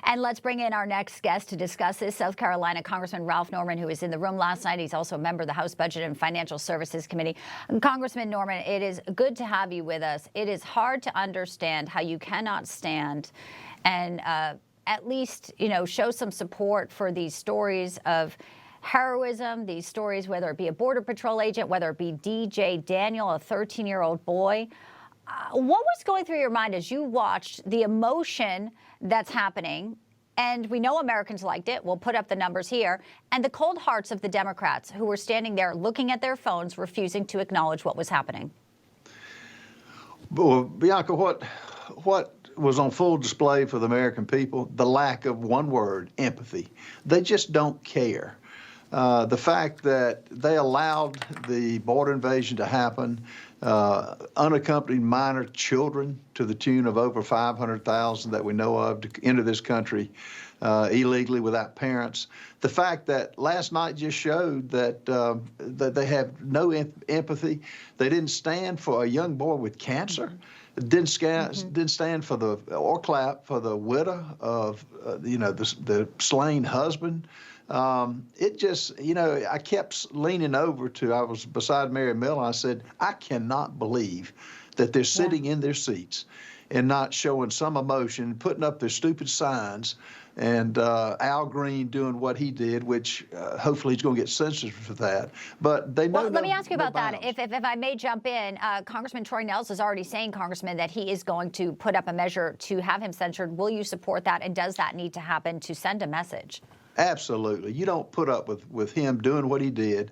And let's bring in our next guest to discuss this. South Carolina Congressman Ralph Norman, who was in the room last night. He's also a member of the House Budget and Financial Services Committee. Congressman Norman, it is good to have you with us. It is hard to understand how you cannot stand and at least, show some support for these stories of heroism, these stories, whether it be a Border Patrol agent, whether it be DJ Daniel, a 13-year-old boy. What was going through your mind as you watched the emotion that's happening? And we know Americans liked it. We'll put up the numbers here. And the cold hearts of the Democrats who were standing there looking at their phones, refusing to acknowledge what was happening. Well, Bianca, what was on full display for the American people? The lack of one word, empathy. They just don't care. The fact that they allowed the border invasion to happen, unaccompanied minor children to the tune of over 500,000 that we know of to enter this country illegally without parents. The fact that last night just showed that that they have no empathy. They didn't stand for a young boy with cancer. Didn't stand for the or clap for the widow of the slain husband. It just, I kept leaning over I was beside Mary Miller. I said, I cannot believe that they're sitting in their seats and not showing some emotion, putting up their stupid signs, and Al Green doing what he did, which hopefully he's going to get censored for that. But they know. Well, let me ask you about that. If I may jump in, Congressman Troy Nehls is already saying, Congressman, that he is going to put up a measure to have him censored. Will you support that? And does that need to happen to send a message? Absolutely. You don't put up with him doing what he did.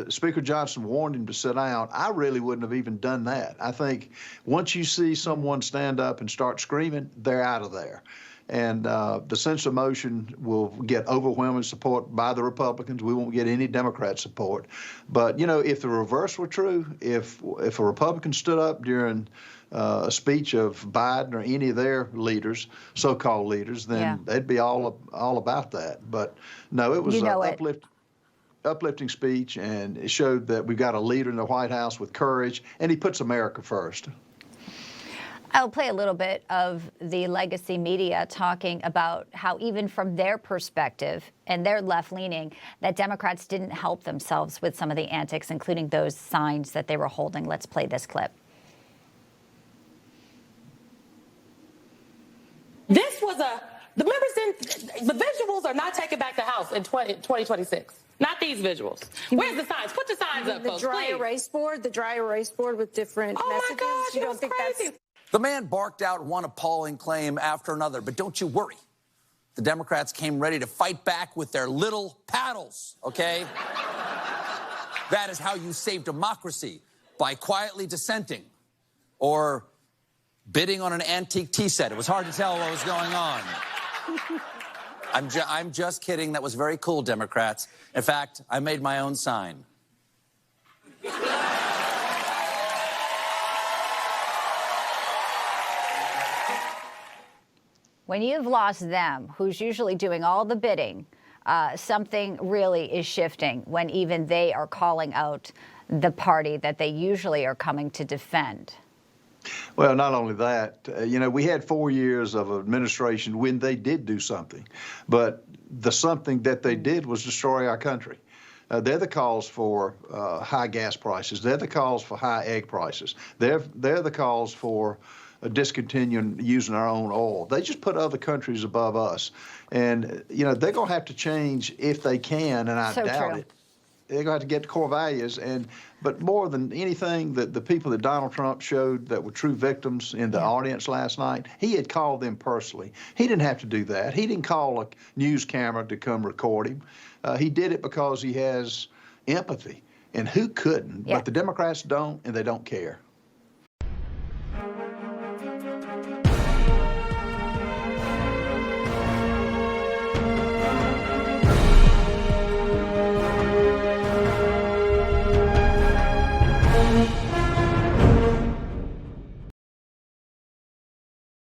Speaker Johnson warned him to sit down. I really wouldn't have even done that. I think once you see someone stand up and start screaming, they're out of there. And the censure motion will get overwhelming support by the Republicans. We won't get any Democrat support. But, if the reverse were true, if a Republican stood up during a speech of Biden or any of their leaders, so-called leaders, then they'd be all about that. But no, it was an uplifting speech, and it showed that we've got a leader in the White House with courage, and he puts America first. I'll play a little bit of the legacy media talking about how even from their perspective, and they're left-leaning, that Democrats didn't help themselves with some of the antics, including those signs that they were holding. Let's play this clip. This was the visuals are not taking back the House in 2026. Not these visuals. Where's the signs? Put the signs up, folks, The dry erase board with different messages. Oh my gosh, you don't think crazy. The man barked out one appalling claim after another, but don't you worry. The Democrats came ready to fight back with their little paddles, okay? That is how you save democracy, by quietly dissenting or bidding on an antique tea set. It was hard to tell what was going on. I'm just kidding. That was very cool, Democrats. In fact, I made my own sign. When you've lost them, who's usually doing all the bidding, something really is shifting when even they are calling out the party that they usually are coming to defend. Well, not only that, we had 4 years of administration when they did do something, but the something that they did was destroy our country. They're the cause for high gas prices. They're the cause for high egg prices. They're the cause for discontinuing using our own oil. They just put other countries above us. And, they're going to have to change if they can, and I doubt it. They're going to have to get core values. But more than anything, the people that Donald Trump showed that were true victims in the audience last night, he had called them personally. He didn't have to do that. He didn't call a news camera to come record him. He did it because he has empathy. And who couldn't? But the Democrats don't, and they don't care.